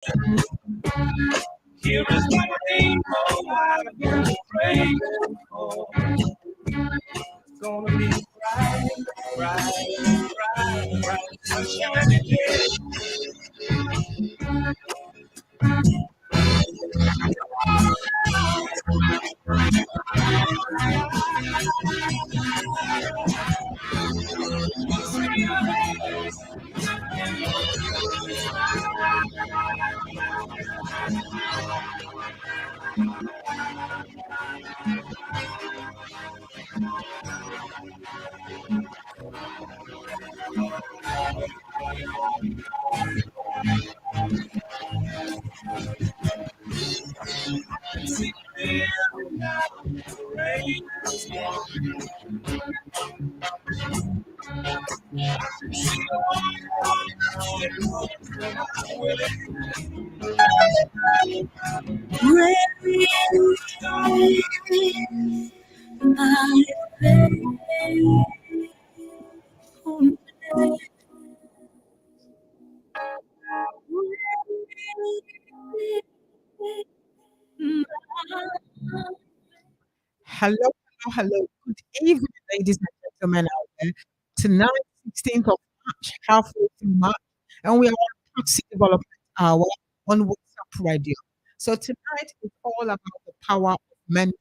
Here is my rainbow, I'm gonna pray for. It's gonna be bright, bright, bright, bright, sunshine again. See the rain, Hello, hello, hello. Good evening, ladies and gentlemen out there. Tonight, 16th of March, halfway through March, and we are on Pasty Development Hour on WhatsApp Radio. So tonight is all about the power of mentoring,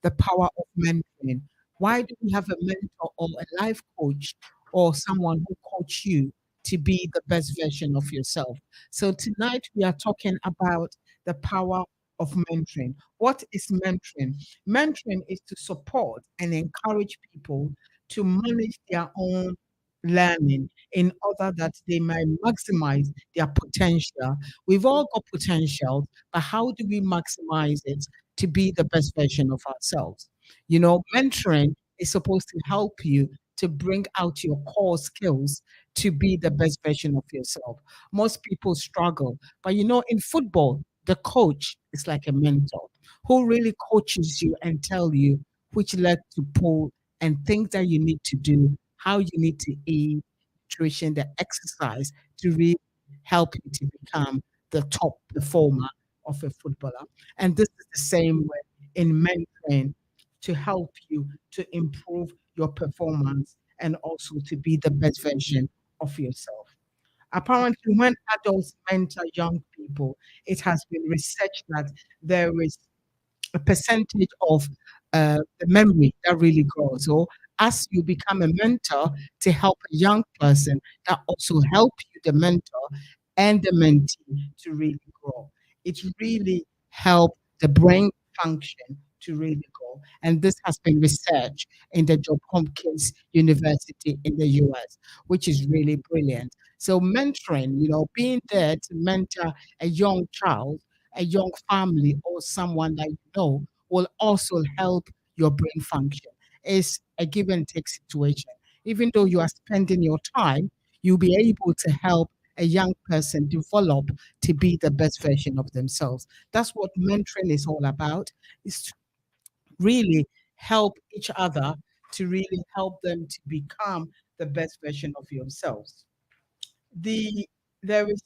the power of mentoring. Why do we have a mentor or a life coach or someone who coach you to be the best version of yourself? So tonight we are talking about the power of mentoring. What is mentoring? Mentoring is to support and encourage people to manage their own learning in order that they might maximize their potential. We've all got potential, but how do we maximize it to be the best version of ourselves? Mentoring is supposed to help you to bring out your core skills to be the best version of yourself. Most people struggle, but in football, the coach is like a mentor who really coaches you and tell you which leg to pull and things that you need to do, how you need to eat, nutrition, the exercise to really help you to become the top performer of a footballer. And this is the same way in mentoring to help you to improve your performance and also to be the best version of yourself. Apparently, when adults mentor young people, it has been researched that there is a percentage of the memory that really grows. So as you become a mentor to help a young person, that also help you, the mentor and the mentee, to really grow. It really helps the brain function to really grow. And this has been researched in the Johns Hopkins University in the US, which is really brilliant. So mentoring, being there to mentor a young child, a young family, or someone that you know will also help your brain function. It's a give and take situation. Even though you are spending your time, you'll be able to help a young person develop to be the best version of themselves. That's what mentoring is all about, is to really help each other, to really help them to become the best version of yourselves. There is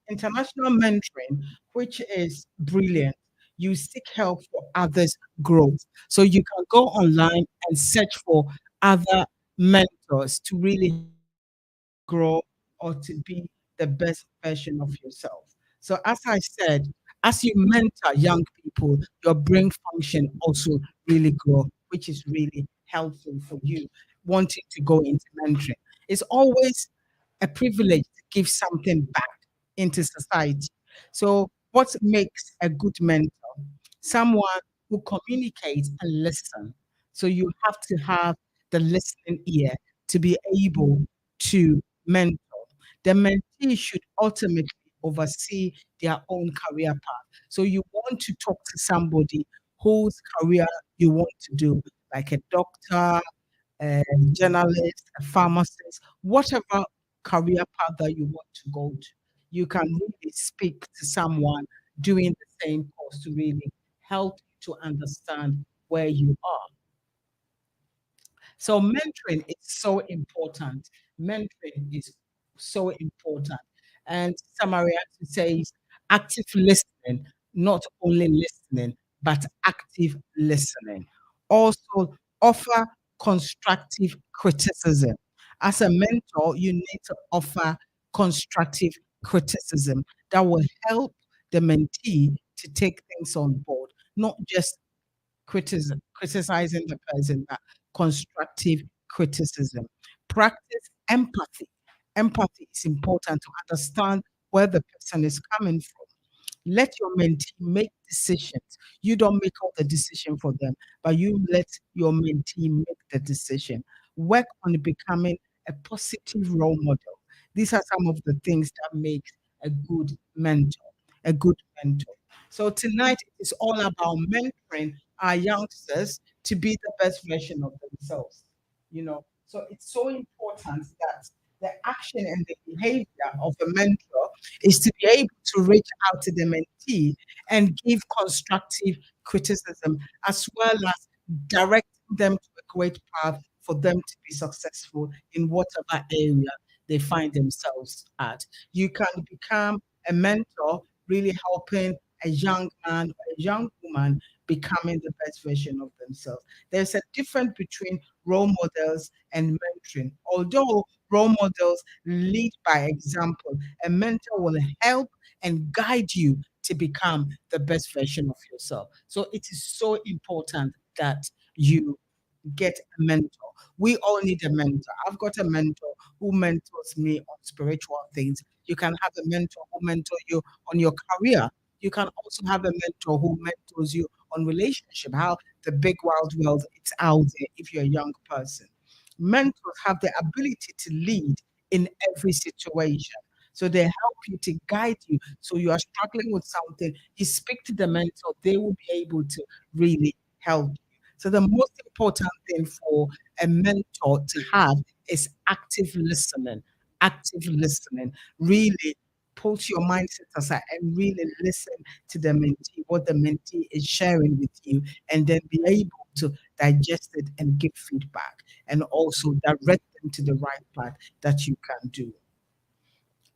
international mentoring, which is brilliant. You seek help for others' growth. So you can go online and search for other mentors to really grow or to be the best version of yourself. So, as I said, as you mentor young people, your brain function also really grow, which is really helpful for you wanting to go into mentoring. It's always a privilege to give something back into society. So, what makes a good mentor? Someone who communicates and listens. So, you have to have the listening ear to be able to mentor. The mentee should ultimately oversee their own career path. So, you want to talk to somebody whose career you want to do, like a doctor, a journalist, a pharmacist, whatever career path that you want to go to, you can really speak to someone doing the same course to really help you to understand where you are. So mentoring is so important. Mentoring is so important. And Samaria says, Active listening, not only listening, but active listening. Also, offer constructive criticism. As a mentor, you need to offer constructive criticism that will help the mentee to take things on board, not just criticizing the person, but constructive criticism. Practice empathy. Empathy is important to understand where the person is coming from. Let your mentee make decisions. You don't make all the decision for them, but you let your mentee make the decision. Work on becoming a positive role model. These are some of the things that make a good mentor, a good mentor. So tonight is all about mentoring our youngsters to be the best version of themselves. So it's so important that the action and the behavior of a mentor is to be able to reach out to the mentee and give constructive criticism, as well as direct them to a great path for them to be successful in whatever area they find themselves at. You can become a mentor, really helping a young man or a young woman becoming the best version of themselves. There's a difference between role models and mentoring. Although role models lead by example, a mentor will help and guide you to become the best version of yourself. So it is so important that you get a mentor. We all need a mentor. I've got a mentor who mentors me on spiritual things. You can have a mentor who mentor you on your career. You can also have a mentor who mentors you on relationship, how the big wild world it's out there if you're a young person. Mentors have the ability to lead in every situation. So they help you to guide you. So you are struggling with something, you speak to the mentor, they will be able to really help you. So the most important thing for a mentor to have is active listening. Active listening. Really put your mindset aside and really listen to the mentee, what the mentee is sharing with you, and then be able to digest it and give feedback and also direct them to the right path that you can do.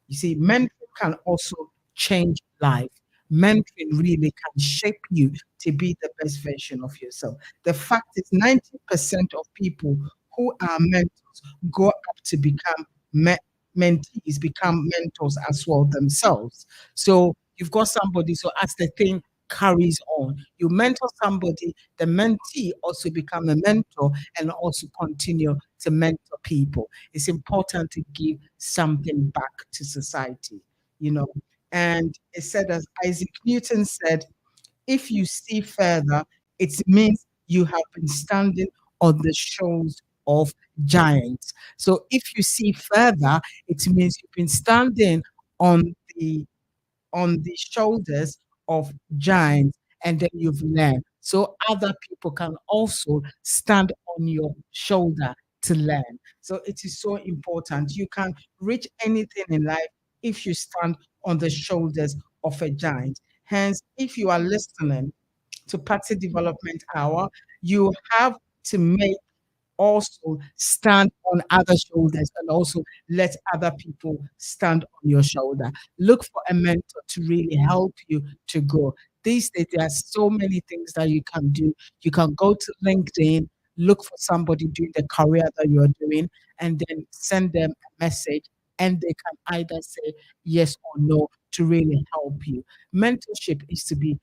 You see, mentoring can also change life. Mentoring really can shape you to be the best version of yourself. The fact is, 90% of people who are mentors go up to become mentees, become mentors as well themselves. So you've got somebody, so as the thing carries on, you mentor somebody, the mentee also become a mentor and also continue to mentor people. It's important to give something back to society, you know. And it said, as Isaac Newton said, if you see further, it means you have been standing on the shoulders of giants. So if you see further, it means you've been standing on the shoulders of giants and then you've learned. So other people can also stand on your shoulder to learn. So it is so important. You can reach anything in life if you stand on the shoulders of a giant. Hence, if you are listening to Party Development Hour, you have to make also stand on other shoulders and also let other people stand on your shoulder. Look for a mentor to really help you to grow. These days, there are so many things that you can do. You can go to LinkedIn, look for somebody doing the career that you're doing, and then send them a message, and they can either say yes or no to really help you. Mentorship is to be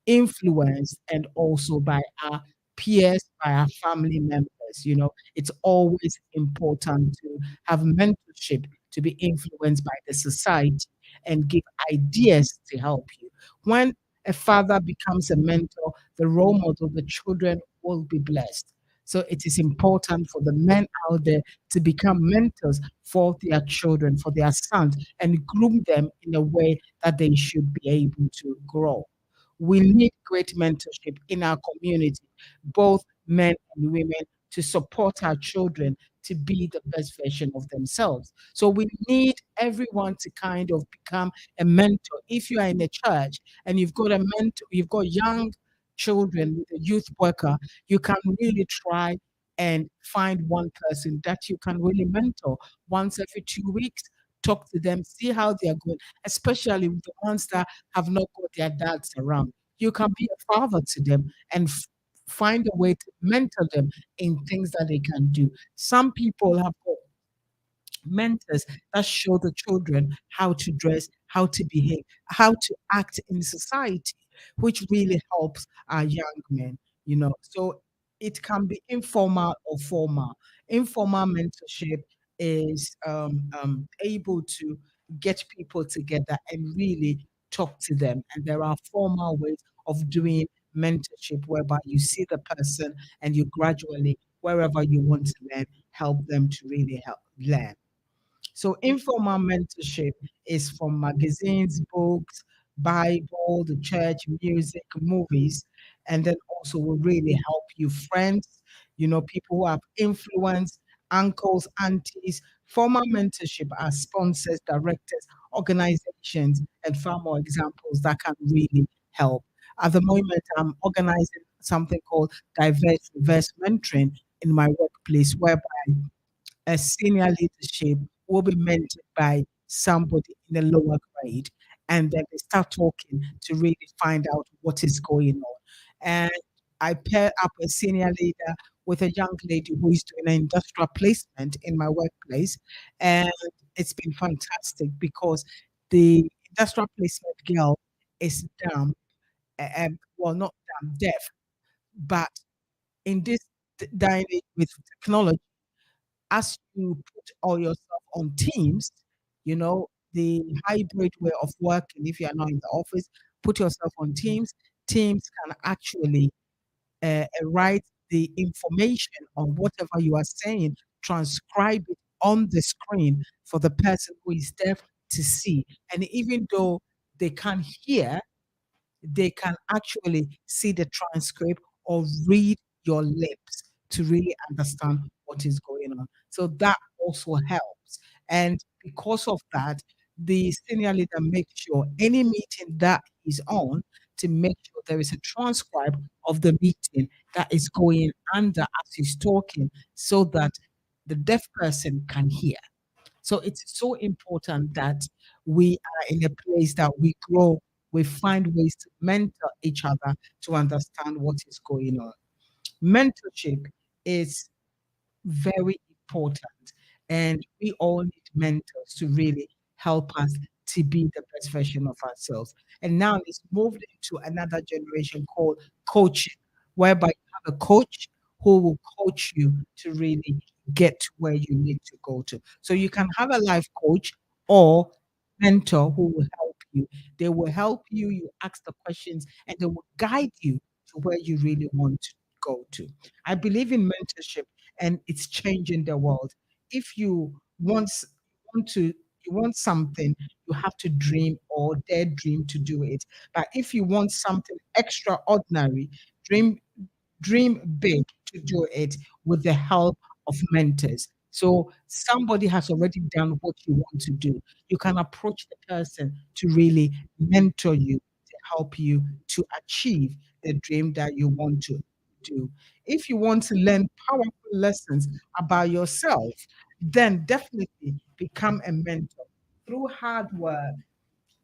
influenced and also by our peers, by our family members. It's always important to have mentorship to be influenced by the society and give ideas to help you. When a father becomes a mentor, the role model, the children will be blessed. So it is important for the men out there to become mentors for their children, for their sons, and groom them in a way that they should be able to grow. We need great mentorship in our community, both men and women, to support our children to be the best version of themselves. So we need everyone to kind of become a mentor. If you are in a church and you've got a mentor, you've got young children with a youth worker, you can really try and find one person that you can really mentor once every 2 weeks. talk to them, see how they are going, especially with the ones that have not got their dads around. You can be a father to them and find a way to mentor them in things that they can do. Some people have got mentors that show the children how to dress, how to behave, how to act in society, which really helps our young men, you know. So it can be informal or formal. Informal mentorship is able to get people together and really talk to them. And there are formal ways of doing mentorship whereby you see the person and you gradually, wherever you want to learn, help them to really help learn. So informal mentorship is from magazines, books, Bible, the church, music, movies, and then also will really help you friends, you know, people who have influence, uncles, aunties. Formal mentorship are sponsors, directors, organizations, and far more examples that can really help. At the moment, I'm organizing something called diverse reverse mentoring in my workplace, whereby a senior leadership will be mentored by somebody in a lower grade, and then they start talking to really find out what is going on. And I pair up a senior leader with a young lady who is doing an industrial placement in my workplace, and it's been fantastic because the industrial placement girl is dumb, well, not dumb, deaf, but in this day and age with technology, as you put all yourself on Teams, you know, the hybrid way of working, if you are not in the office, put yourself on Teams. Teams can actually write the information on whatever you are saying, transcribe it on the screen for the person who is deaf to see. And even though they can't hear, they can actually see the transcript or read your lips to really understand what is going on. So that also helps. And because of that, the senior leader makes sure any meeting that is on to make sure there is a transcribe of the meeting that is going under as he's talking so that the deaf person can hear. So it's so important that we are in a place that we grow, we find ways to mentor each other to understand what is going on. Mentorship is very important. And we all need mentors to really help us to be the best version of ourselves. And now it's moved into another generation called coaching, whereby you have a coach who will coach you to really get to where you need to go to. So you can have a life coach or mentor who will help you. They will help you, you ask the questions, and they will guide you to where you really want to go to. I believe in mentorship and it's changing the world. If you want to you want something, you have to dream or dare dream to do it. But if you want something extraordinary, dream dream big to do it with the help of mentors. So somebody has already done what you want to do. You can approach the person to really mentor you to help you to achieve the dream that you want to do. If you want to learn powerful lessons about yourself, then definitely become a mentor through hard work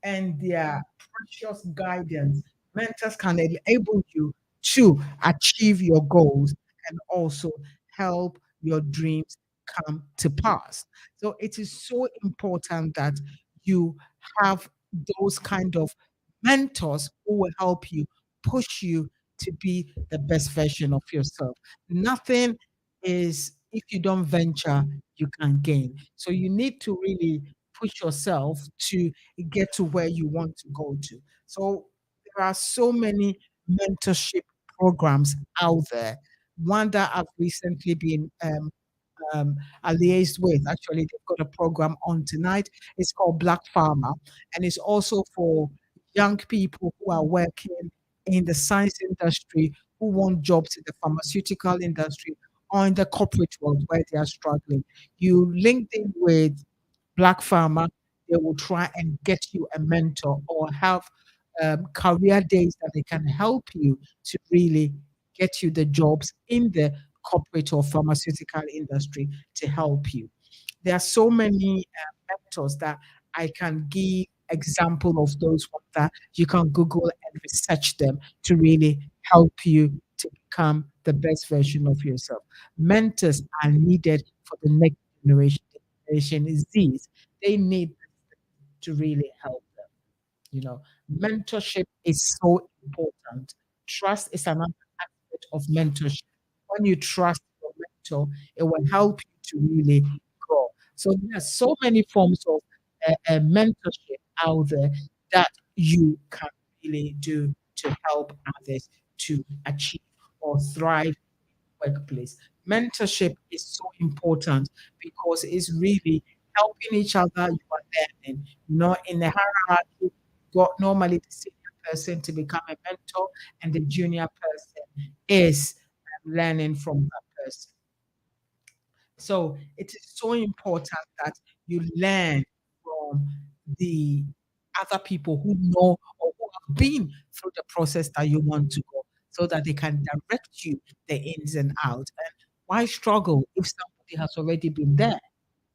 and their precious guidance. Mentors can enable you to achieve your goals and also help your dreams come to pass. So it is so important that you have those kind of mentors who will help you, push you to be the best version of yourself. Nothing is, if you don't venture, you can gain. So you need to really push yourself to get to where you want to go to. So there are so many mentorship programs out there. One that I've recently been um, liaised with, actually, they've got a program on tonight. It's called Black Farmer, and it's also for young people who are working in the science industry who want jobs in the pharmaceutical industry or in the corporate world where they are struggling. You link in with Black Farmer, they will try and get you a mentor or have career days that they can help you to really get you the jobs in the corporate or pharmaceutical industry to help you. There are so many mentors that I can give example of those ones that you can Google and research them to really help you to become the best version of yourself. Mentors are needed for the next generation. Generation Z. They need to really help them. You know, mentorship is so important. Trust is another aspect of mentorship. When you trust your mentor, it will help you to really grow. So there are so many forms of mentorship out there that you can really do to help others to achieve or thrive workplace. Mentorship is so important because it's really helping each other. You are learning. Not in the hierarchy, you got normally the senior person to become a mentor, and the junior person is learning from that person. So it is so important that you learn from the other people who know or who have been through the process that you want to go so that they can direct you the ins and outs. And why struggle if somebody has already been there?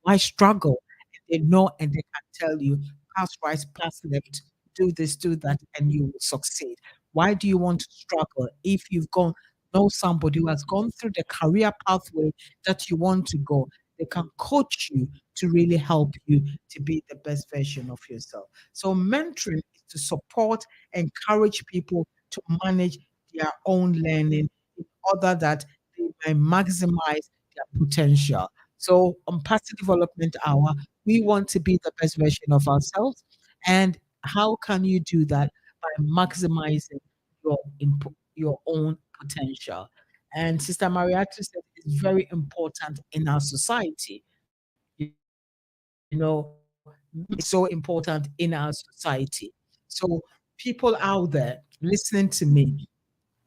Why struggle? And they know and they can tell you, pass right, pass left, do this, do that, and you will succeed. Why do you want to struggle if you've gone know somebody who has gone through the career pathway that you want to go? They can coach you to really help you to be the best version of yourself. So mentoring is to support, encourage people to manage their own learning in order that they may maximize their potential. So on Pasty Development Hour, we want to be the best version of ourselves. And how can you do that? By maximizing your own potential. And Sister Marietta said it's very important in our society. It's so important in our society. So people out there listening to me,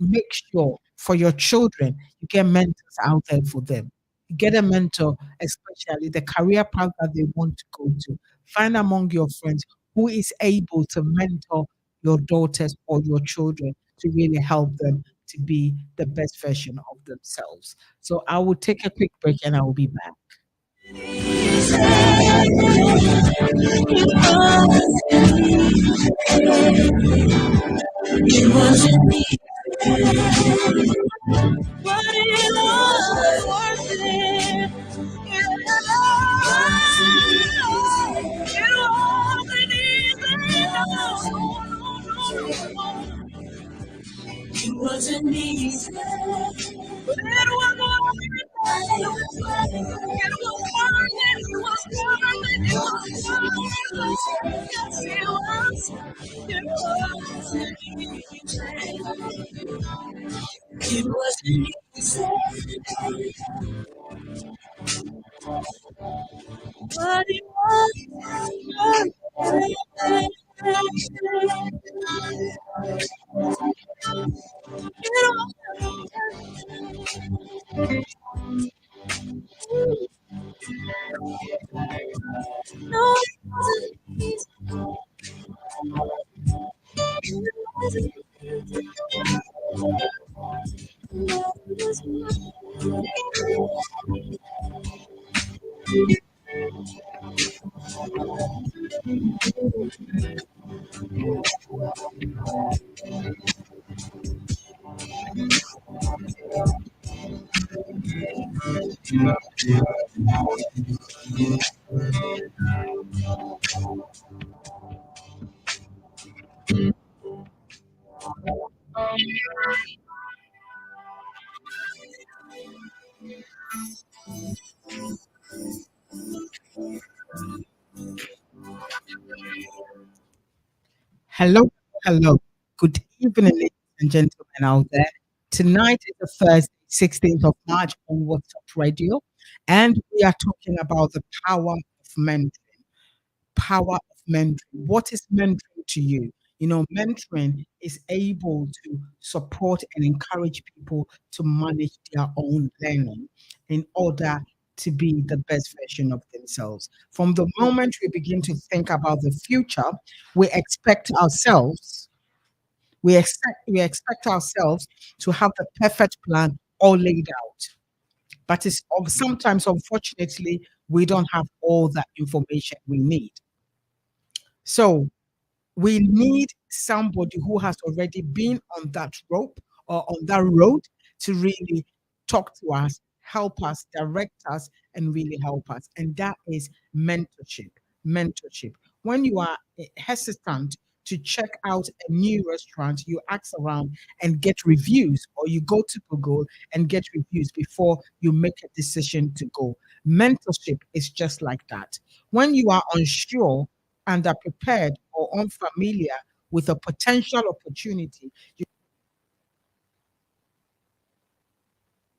make sure for your children you get mentors out there for them. Get a mentor, especially the career path that they want to go to. Find among your friends who is able to mentor your daughters or your children to really help them to be the best version of themselves. So I will take a quick break and I will be back. It wasn't me, but it was worth it. It wasn't easy, no. It wasn't easy, but it was worth it. It was worth it. It was worth it. It was worth it. Yes, it was. It wasn't easy. It wasn't easy, but it was no, it wasn't easy. It wasn't Hello, hello. Good evening, ladies and gentlemen out there. Tonight is the Thursday, 16th of March on WhatsApp Radio, and we are talking about the power of mentoring. Power of mentoring. What is mentoring to you? You know, mentoring is able to support and encourage people to manage their own learning in order to be the best version of themselves. From the moment we begin to think about the future, we expect ourselves we expect ourselves to have the perfect plan all laid out. But sometimes, unfortunately, we don't have all that information we need. So we need somebody who has already been on that rope or on that road to really talk to us, help us, direct us, and really help us. And that is mentorship. Mentorship. When you are hesitant to check out a new restaurant, you ask around and get reviews, or you go to Google and get reviews before you make a decision to go. Mentorship is just like that. When you are unsure, underprepared, or unfamiliar with a potential opportunity, you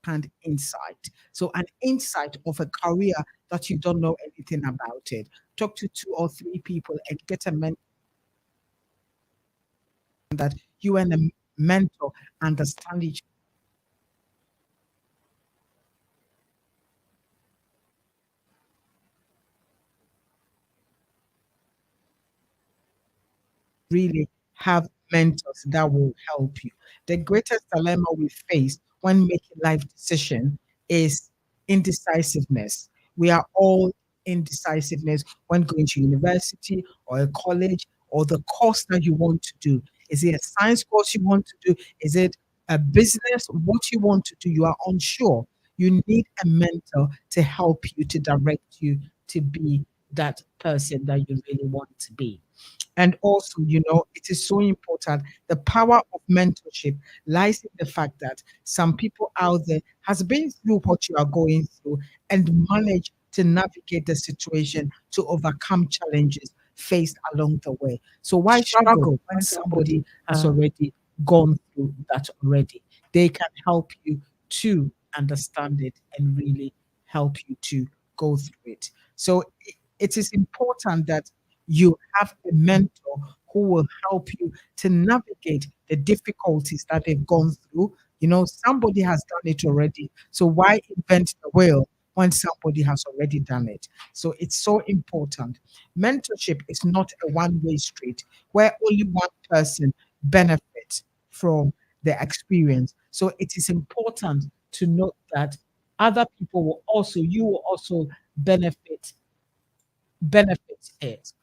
can insight. So an insight of a career that you don't know anything about it. Talk to two or three people and get a mentor that you and a mentor understand each really have mentors that will help you. The greatest dilemma we face when making life decision is indecisiveness. We are all indecisiveness when going to university or a college or the course that you want to do. Is it a science course you want to do? Is it a business? What you want to do? You are unsure. You need a mentor to help you, to direct you to be that person that you really want to be. And also, it is so important. The power of mentorship lies in the fact that some people out there has been through what you are going through and managed to navigate the situation to overcome challenges faced along the way. So why struggle when somebody has already gone through that already? They can help you to understand it and really help you to go through it. So it is important that you have a mentor who will help you to navigate the difficulties that they've gone through. Somebody has done it already. So why invent the wheel when somebody has already done it? So it's so important. Mentorship is not a one-way street where only one person benefits from the experience. So it is important to note that other people will also, you will also benefit it.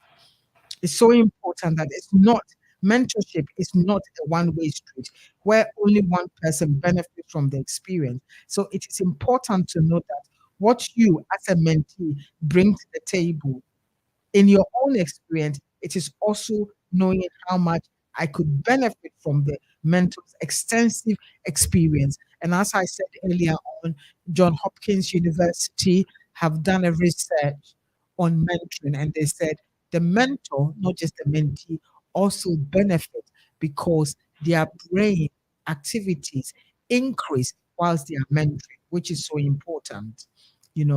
It's so important that it's not mentorship is not a one-way street where only one person benefits from the experience. So it is important to know that what you as a mentee bring to the table in your own experience, it is also knowing how much I could benefit from the mentor's extensive experience. And as I said earlier on, John Hopkins University have done a research on mentoring, and they said the mentor, not just the mentee, also benefit because their brain activities increase whilst they are mentoring, which is so important.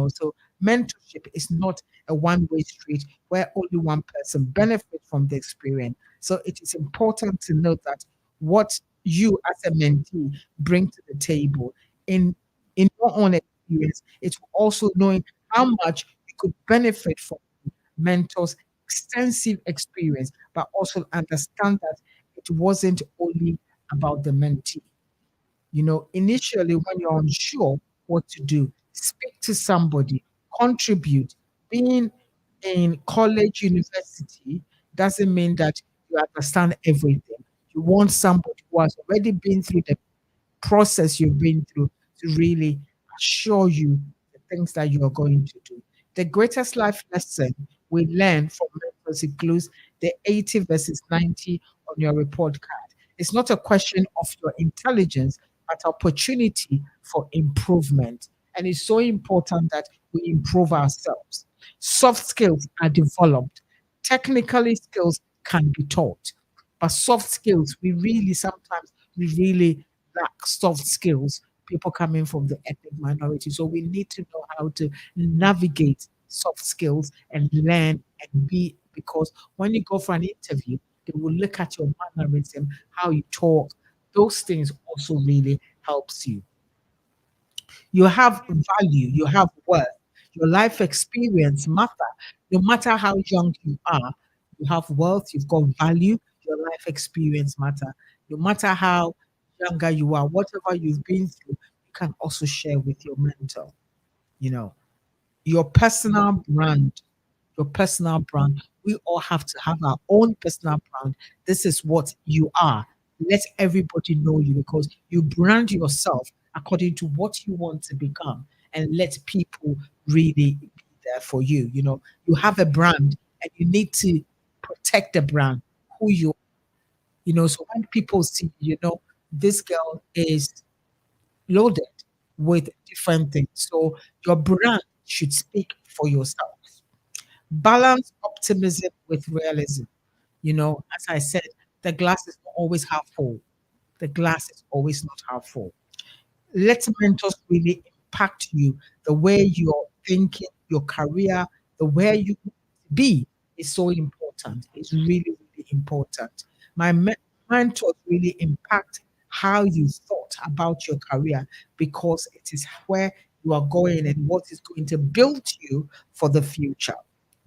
So mentorship is not a one-way street where only one person benefits from the experience. So it is important to note that what you as a mentee bring to the table in your own experience, it's also knowing how much you could benefit from mentors' extensive experience, but also understand that it wasn't only about the mentee. Initially, when you're unsure what to do, speak to somebody, contribute. Being in college, university doesn't mean that you understand everything. You want somebody who has already been through the process you've been through to really assure you the things that you are going to do. The greatest life lesson we learn from mentors includes the 80 versus 90 on your report card. It's not a question of your intelligence, but opportunity for improvement. And it's so important that we improve ourselves. Soft skills are developed. Technically, skills can be taught. But soft skills, we really lack soft skills, people coming from the ethnic minority. So we need to know how to navigate soft skills and learn and be, because when you go for an interview, they will look at your mannerism, how you talk. Those things also really helps you. You have value, you have worth, your life experience matter. No matter how young you are, you have wealth, you've got value, your life experience matter. No matter how younger you are, whatever you've been through, you can also share with your mentor, you know. Your personal brand, your personal brand. We all have to have our own personal brand. This is what you are. Let everybody know you because you brand yourself according to what you want to become and let people really be there for you. You have a brand and you need to protect the brand, who so when people see, this girl is loaded with different things. So your brand should speak for yourself. Balance optimism with realism. As I said, the glass is not always half full. The glass is always not half full. Let mentors really impact you. The way you're thinking, your career, the way you want to be is so important. It's really, really important. Mentors really impact how you thought about your career because it is where you are going and what is going to build you for the future.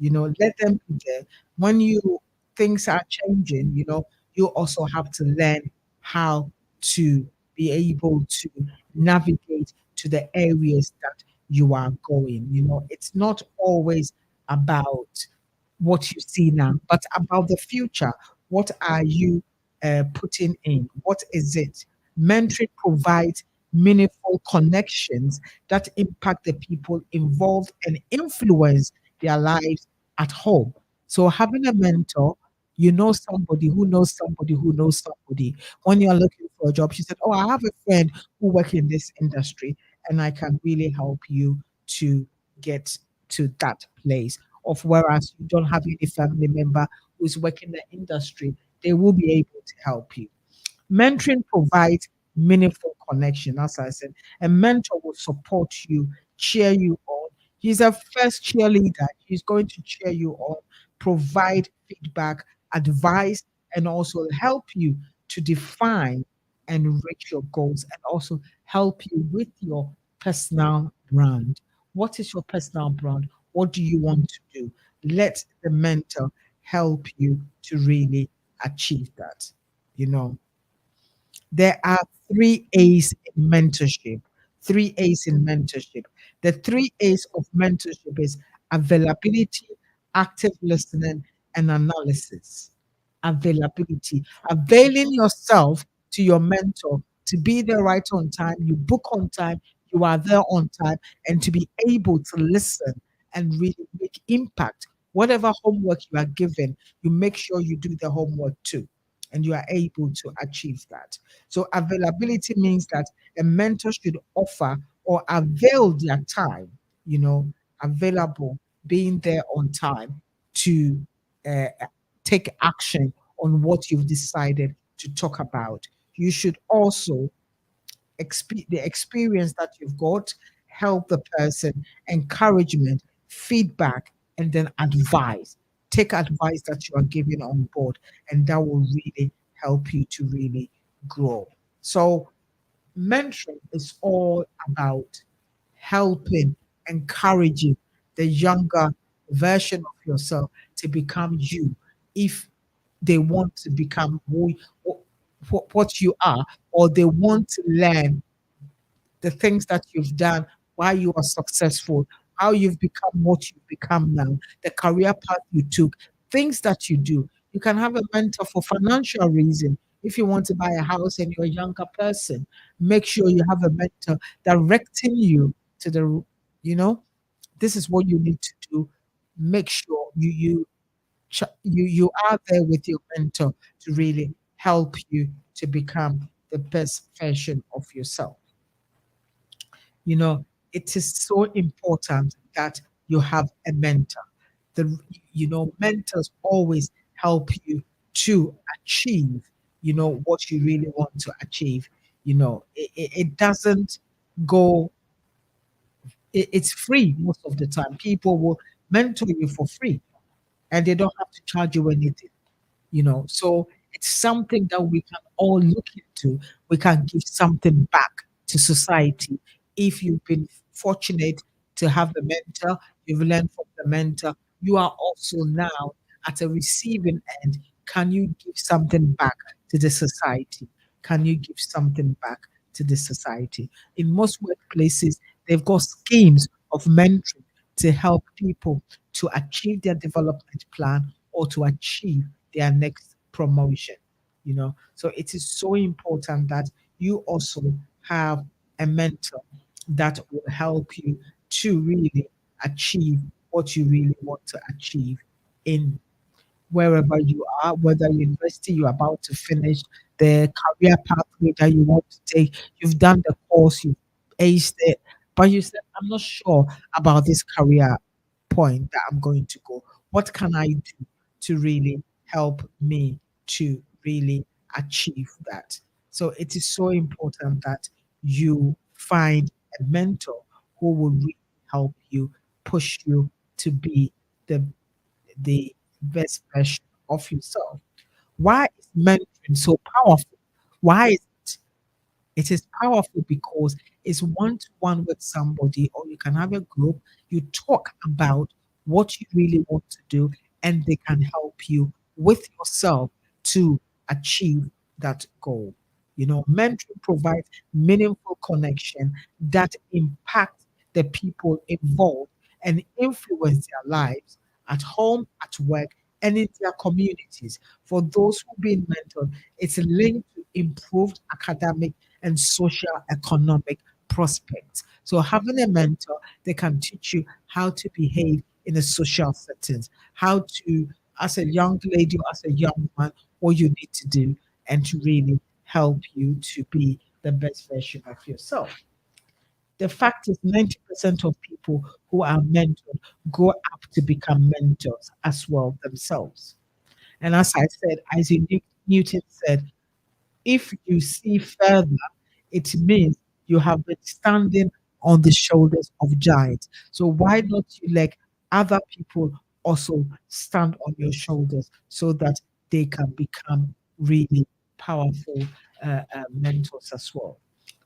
Let them be there. When things are changing, you also have to learn how to be able to navigate to the areas that you are going. It's not always about what you see now, but about the future. What are you putting in? What is it? Mentoring provides meaningful connections that impact the people involved and influence their lives at home. So, having a mentor, somebody who knows somebody who knows somebody. When you're looking for a job, she said, "Oh, I have a friend who works in this industry, and I can really help you to get to that place." Of whereas you don't have any family member who's working in the industry, they will be able to help you. Mentoring provides meaningful connection. As I said, a mentor will support you, cheer you on. He's a first cheerleader. He's going to cheer you on, provide feedback, advice, and also help you to define and reach your goals and also help you with your personal brand. What is your personal brand? What do you want to do? Let the mentor help you to really achieve that. You know, there are three A's in mentorship. Three A's in mentorship. The three A's of mentorship is availability, active listening, and analysis. Availability. Availing yourself to your mentor to be there right on time. You book on time. You are there on time, and to be able to listen and really make impact. Whatever homework you are given, you make sure you do the homework too, and you are able to achieve that. So availability means that a mentor should offer or avail their time, available, being there on time to uh, take action on what you've decided to talk about. You should also the experience that you've got, help the person, encouragement, feedback, and then advice. Take advice that you are giving on board, and that will really help you to really grow. So, mentoring is all about helping, encouraging the younger version of yourself to become you. If they want to become what you are, or they want to learn the things that you've done, why you are successful, how you've become what you've become now, the career path you took, things that you do. You can have a mentor for financial reason. If you want to buy a house and you're a younger person, make sure you have a mentor directing you to you know, this is what you need to do. Make sure you are there with your mentor to really help you to become the best version of yourself. you know it is so important that you have a mentor. The mentors always help you to achieve what you really want to achieve. It doesn't go it's free most of the time. People will mentor you for free and they don't have to charge you anything. So it's something that we can all look into. We can give something back to society. If you've been fortunate to have a mentor, you've learned from the mentor, you are also now at a receiving end. Can you give something back to the society? Can you give something back to the society? In most workplaces, they've got schemes of mentoring to help people to achieve their development plan or to achieve their next promotion. So it is so important that you also have a mentor that will help you to really achieve what you really want to achieve in wherever you are, whether university you're about to finish, the career pathway that you want to take, you've done the course, you've aced it, but you said, I'm not sure about this career point that I'm going to go. What can I do to really help me to really achieve that? So it is so important that you find a mentor who will really help you, push you to be the best version of yourself. Why is mentoring so powerful? Why is it is powerful because it's one to one with somebody, or you can have a group. You talk about what you really want to do, and they can help you with yourself to achieve that goal. Mentoring provides meaningful connection that impact the people involved and influence their lives at home, at work, and in their communities. For those who've been mentored, it's linked to improved academic and social economic prospects. So having a mentor, they can teach you how to behave in a social settings, how to, as a young lady or as a young man, what you need to do, and to really help you to be the best version of yourself. The fact is, 90% of people who are mentored grow up to become mentors as well themselves. And as I said, Isaac Newton said, if you see further, it means you have been standing on the shoulders of giants. So why not you let other people also stand on your shoulders so that they can become really powerful mentors as well.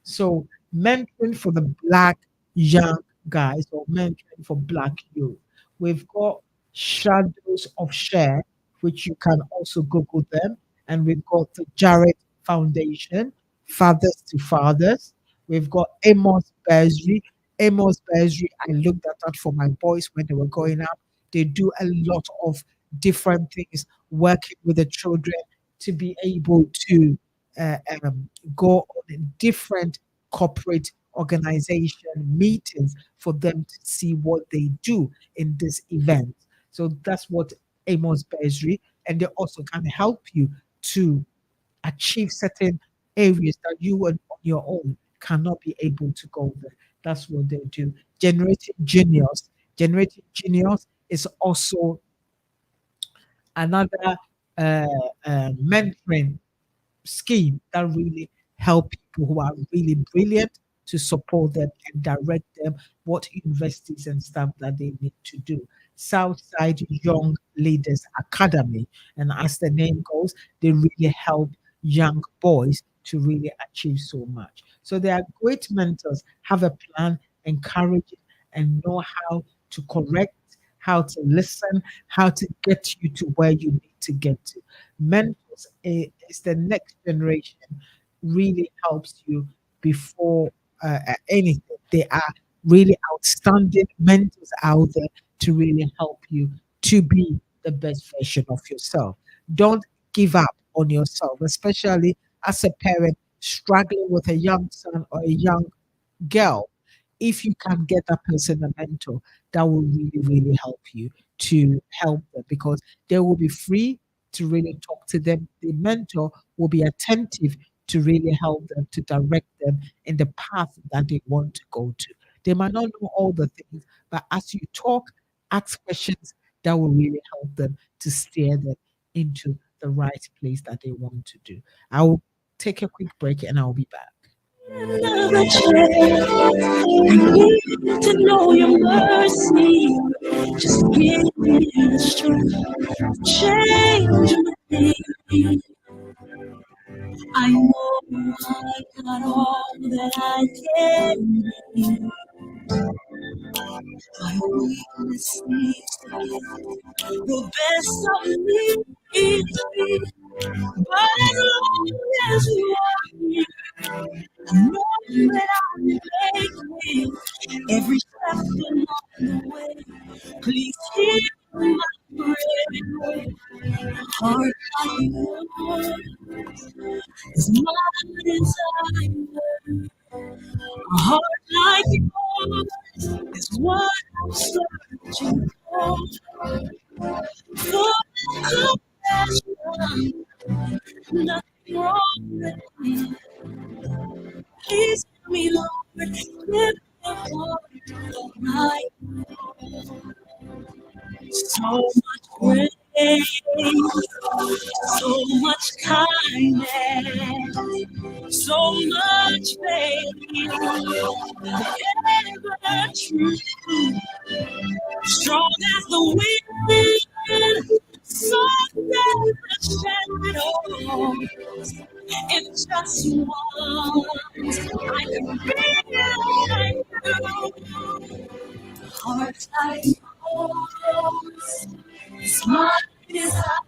So mentoring for the black young guys or mentoring for black youth. We've got Shadows of Share, which you can also Google them. And we've got the Jared Foundation, Fathers to Fathers. We've got Amos Beasley. Amos Beasley, I looked at that for my boys when they were growing up. They do a lot of different things, working with the children to be able to uh, um, go on different corporate organization meetings for them to see what they do in this event. So that's what Amos Beasley, and they also can help you to achieve certain areas that you on your own cannot be able to go there. That's what they do. Generating Genius. Generating Genius is also another uh, mentoring scheme that really help people who are really brilliant to support them and direct them what universities and stuff that they need to do. Southside Young Leaders Academy. And as the name goes, they really help young boys to really achieve so much. So they are great mentors, have a plan, encourage it, and know how to correct, how to listen, how to get you to where you need to get to. Mentors is the next generation really helps you before anything. They are really outstanding mentors out there to really help you to be the best version of yourself. Don't give up on yourself, especially as a parent struggling with a young son or a young girl. If you can get that person a mentor, that will really, really help you to help them because they will be free to really talk to them. The mentor will be attentive to really help them, to direct them in the path that they want to go to. They might not know all the things, but as you talk, ask questions that will really help them to steer them into the right place that they want to do. I will take a quick break and I'll be back. Another chance. I need to know your mercy. Just give me the strength to change my thinking. I know I got all that I can need. My weakness needs to be the best of me. But as long as you are here, I know that I will make it every step along the way. is my desire. A heart like yours is what I'm searching for. For compassion, nothing wrong with me. Please hear me, Lord. Give me a heart like so much grace, so much kindness, so much faith, ever true, strong as the wind, soft as the shadow. It's just once I can be like you. Hearts like yours, smile desire.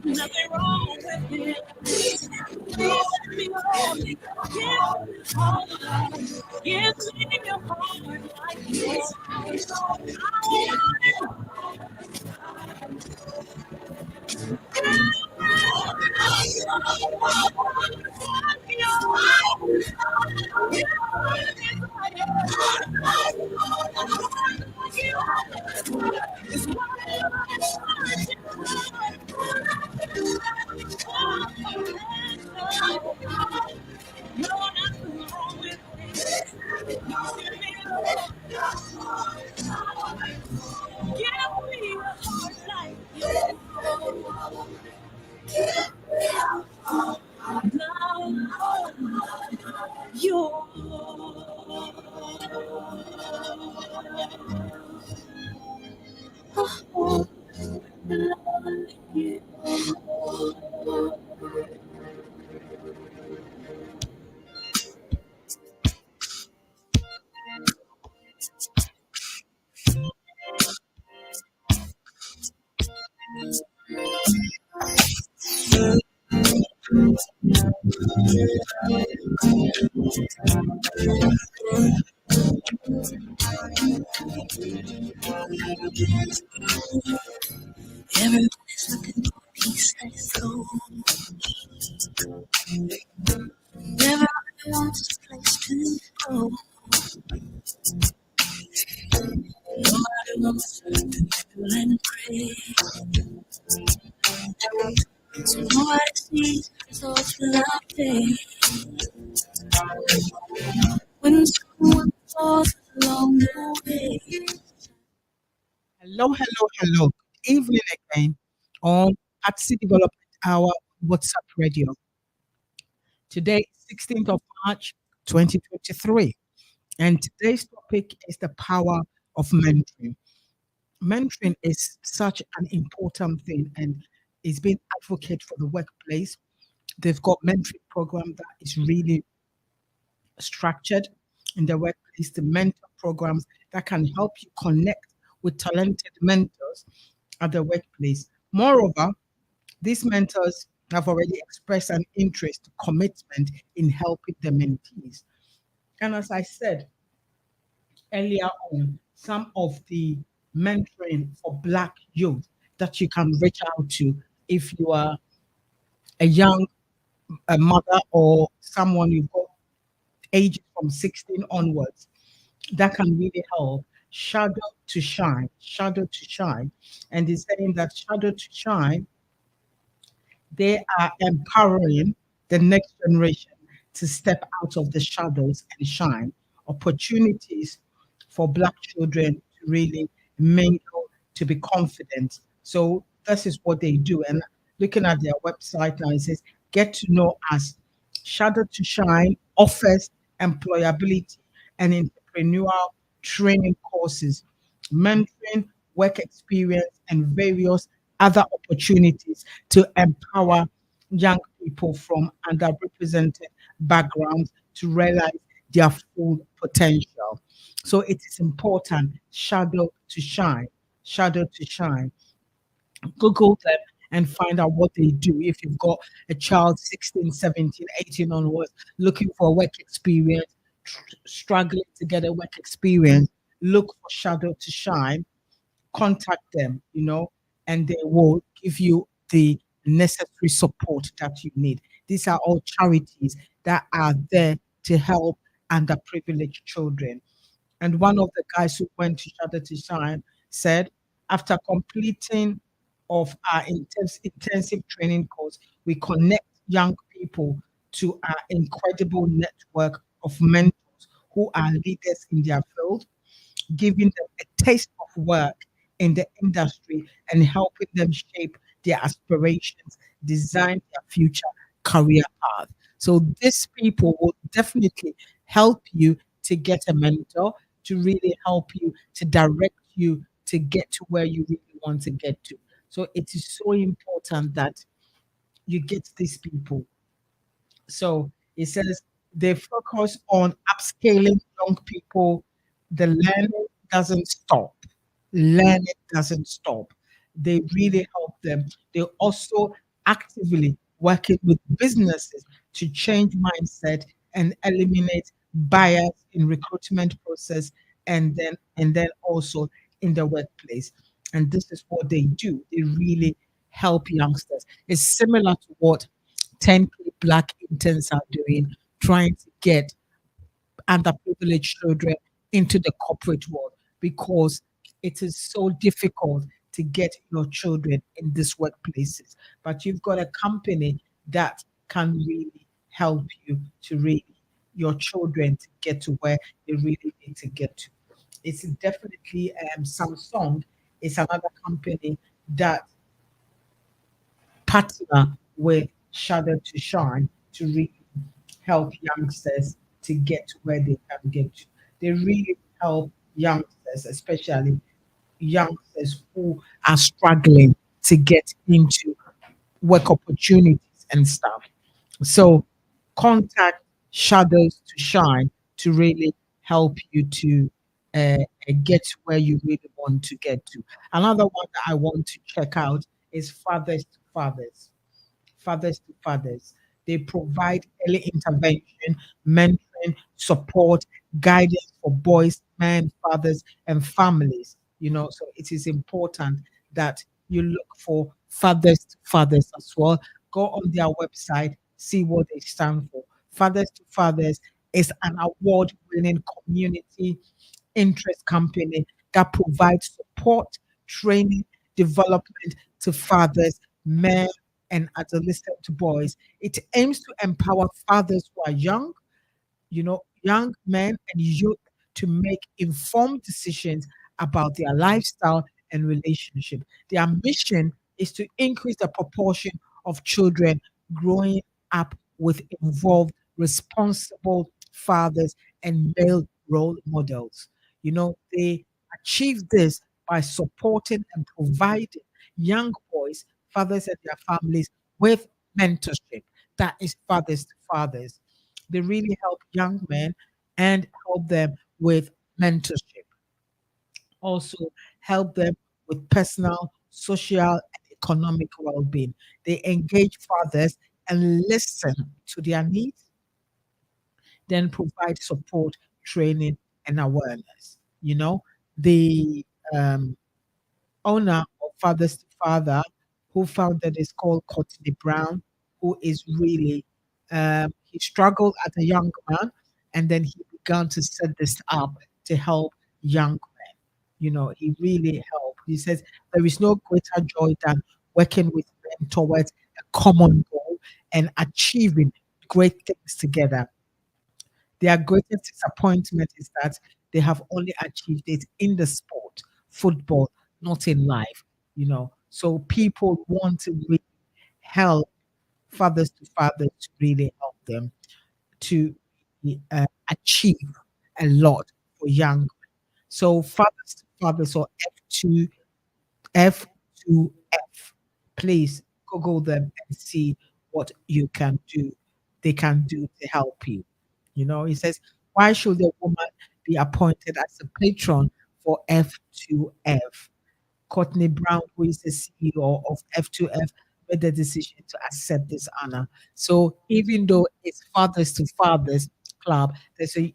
Nothing wrong with it. Please let me hold give me your heart like this. No, nothing wrong with it. Give me a heart like yours. Everybody's looking for a piece of his soul. Everybody wants a place to go. Nobody wants to feel and pray. So nobody sees results without pain. When someone falls along the way. Hello, hello, hello. Good evening again on Pasty Development Hour WhatsApp Radio. Today, 16th of March, 2023. And today's topic is the power of mentoring. Mentoring is such an important thing and is being advocate for the workplace. They've got mentoring program that is really structured in the workplace, the mentor programs that can help you connect with talented mentors at the workplace. Moreover, these mentors have already expressed an interest, commitment in helping the mentees. And as I said earlier on, some of the mentoring for Black youth that you can reach out to if you are a young a mother or someone you've got ages from 16 onwards, that can really help. Shadow to shine, shadow to shine. And he's saying that shadow to shine, they are empowering the next generation to step out of the shadows and shine. Opportunities for Black children to really mingle, to be confident. So this is what they do. And looking at their website now, it says, get to know us. Shadow to Shine offers employability and entrepreneurial training courses, mentoring, work experience, and various other opportunities to empower young people from underrepresented backgrounds to realize their full potential. So it is important, shadow to shine, shadow to shine. Google them and find out what they do. If you've got a child 16, 17, 18 onwards looking for work experience, struggling to get a work experience, look for Shadow to Shine, contact them, and they will give you the necessary support that you need. These are all charities that are there to help underprivileged children. And one of the guys who went to Shadow to Shine said, after completing of our intensive training course, we connect young people to our incredible network of mentors who are leaders in their field, giving them a taste of work in the industry and helping them shape their aspirations, design their future career path. So these people will definitely help you to get a mentor, to really help you, to direct you to get to where you really want to get to. So it is so important that you get these people. So it says they focus on upscaling young people. The learning doesn't stop. Learning doesn't stop. They really help them. They also actively working with businesses to change mindset and eliminate bias in recruitment process, and then also in the workplace. And this is what they do. They really help youngsters. It's similar to what 10K black interns are doing, trying to get underprivileged children into the corporate world because it is so difficult to get your children in these workplaces. But you've got a company that can really help you to really your children to get to where they really need to get to. It's definitely Samsung is another company that partner with Shadow to Shine to really help youngsters to get to where they can get to. They really help youngsters, especially youngsters who are struggling to get into work opportunities and stuff. So contact Shadows to Shine to really help you to get where you really want to get to. Another one that I want to check out is Fathers to Fathers. Fathers to Fathers. They provide early intervention, mentoring, support, guidance for boys, men, fathers, and families. So it is important that you look for Fathers to Fathers as well. Go on their website, see what they stand for. Fathers to Fathers is an award winning community interest company that provides support, training, development to fathers, men, and adolescent boys. It aims to empower fathers who are young men and youth to make informed decisions about their lifestyle and relationship. Their mission is to increase the proportion of children growing up with involved, responsible fathers and male role models. They achieve this by supporting and providing young boys, fathers and their families with mentorship. That is fathers to fathers. They really help young men and help them with mentorship. Also, help them with personal, social, and economic well being. They engage fathers and listen to their needs, then provide support, training, and awareness. The um, owner of Fathers to Father, who founded is called Courtney Brown, who is really, he struggled as a young man and then he began to set this up to help young men. He really helped. He says, there is no greater joy than working with men towards a common goal and achieving great things together. Their greatest disappointment is that they have only achieved it in the sport, football, not in life. So people want to really help fathers to fathers to really help them to achieve a lot for young. So fathers to fathers or F2F. Please Google them and see what you can do. They can do to help you. He says, why should a woman be appointed as a patron for F2F? Courtney Brown, who is the CEO of F2F, made the decision to accept this honor. So even though it's Fathers to Fathers Club, there's a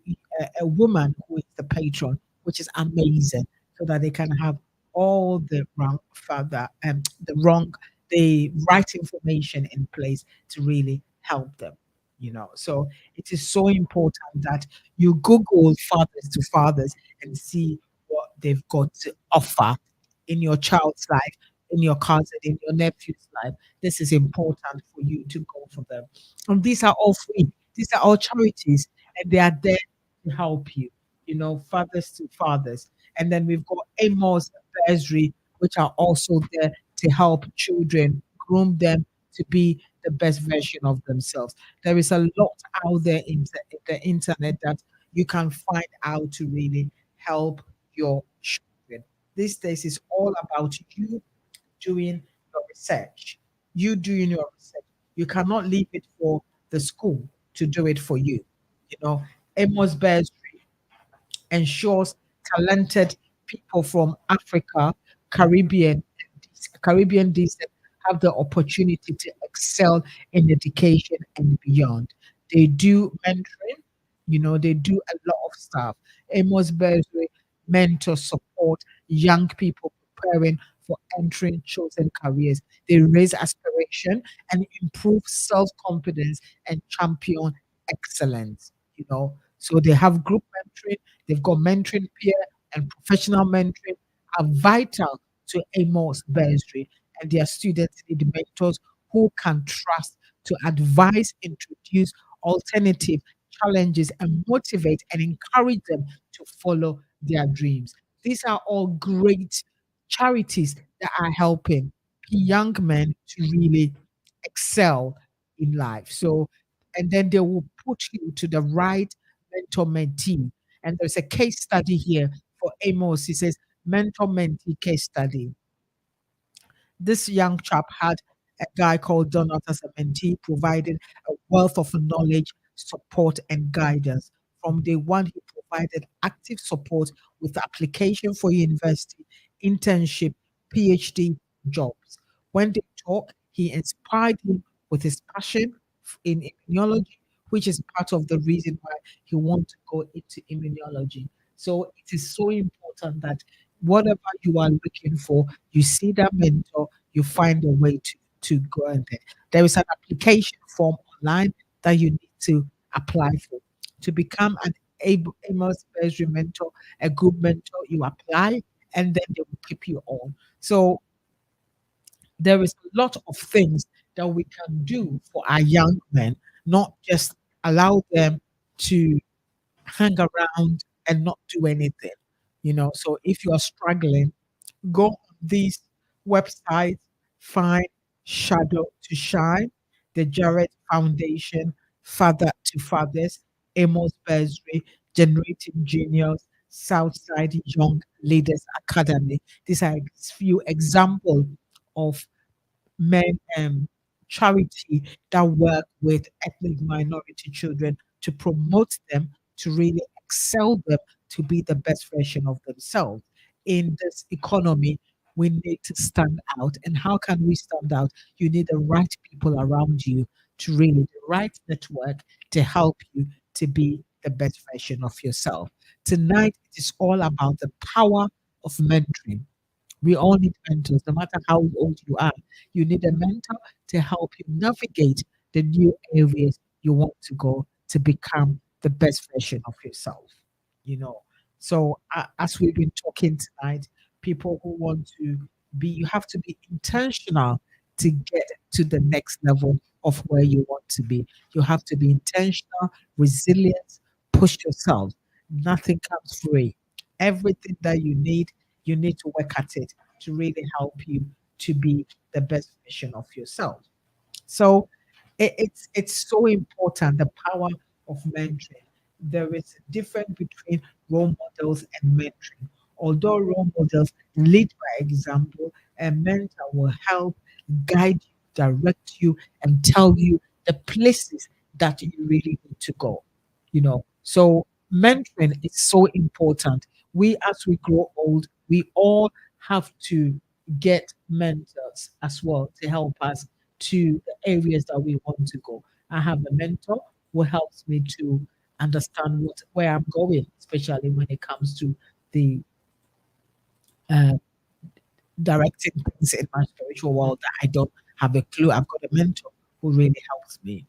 woman who is the patron, which is amazing, so that they can have all the wrong father and the right information in place to really help them. So it is so important that you Google Fathers to Fathers and see what they've got to offer in your child's life, in your cousin, in your nephew's life. This is important for you to go for them. And these are all free. These are all charities, and they are there to help you. Fathers to fathers. And then we've got Amos Bursary, which are also there to help children, groom them to be the best version of themselves. There is a lot out there in the internet that you can find out to really help your children. These days is all about you doing your research. You doing your research. You cannot leave it for the school to do it for you. Amos Bursary ensures talented people from Africa, Caribbean descent have the opportunity to excel in education and beyond. They do mentoring, they do a lot of stuff. Amos Bursary mentor support young people preparing for entering chosen careers. They raise aspiration and improve self-confidence and champion excellence. So they have group mentoring, they've got mentoring peer and professional mentoring are vital to Amos Bursary, and their students need mentors who can trust to advise, introduce alternative challenges, and motivate and encourage them to follow their dreams. These are all great charities that are helping young men to really excel in life. So, and then they will put you to the right mentor mentee. And there's a case study here for Amos. He says, mentor mentee case study. This young chap had a guy called Donald as a mentee, provided a wealth of knowledge, support, and guidance. From day one, he provided active support with application for university, internship, PhD jobs. When they talk, he inspired him with his passion in immunology, which is part of the reason why he wants to go into immunology. So it is so important that whatever you are looking for, you see that mentor, you find a way to go in there. There is an application form online that you need to apply for. To become an Amos Bursary mentor, a good mentor, you apply and then they will keep you on. So there is a lot of things that we can do for our young men, not just allow them to hang around and not do anything. So if you are struggling, go on these websites, find Shadow to Shine, the Jared Foundation, Father to Fathers, Amos Bursary, Generating Genius, Southside Young Leaders Academy. These are a few examples of men charity that work with ethnic minority children to promote them, to really excel them to be the best version of themselves. In this economy, we need to stand out. And how can we stand out? You need the right people around you to really, the right network to help you to be the best version of yourself. Tonight, it is all about the power of mentoring. We all need mentors, no matter how old you are. You need a mentor to help you navigate the new areas you want to go to become the best version of yourself. You know, so as we've been talking tonight, people who want to you have to be intentional to get to the next level of where you want to be. You have to be intentional, resilient, push yourself. Nothing comes free. Everything that you need to work at it to really help you to be the best version of yourself. So it's so important the power of mentoring. There is a difference between role models and mentoring. Although role models lead by example, a mentor will help guide you, direct you, and tell you the places that you really need to go. So mentoring is so important. We, as we grow old, we all have to get mentors as well to help us to the areas that we want to go. I have a mentor who helps me to understand where I'm going, especially when it comes to the uh, directing things in my spiritual world that I don't have a clue. I've got a mentor who really helps me,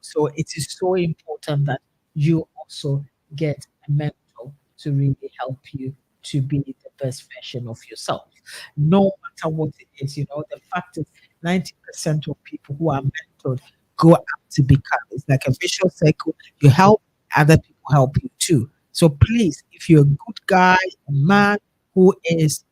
So it is so important that you also get a mentor to really help you to be the best version of yourself. No matter what it is, the fact is 90% of people who are mentored go up to become. It's like a vicious cycle. You help, other people help you too. So please, if you're a good guy, a man who is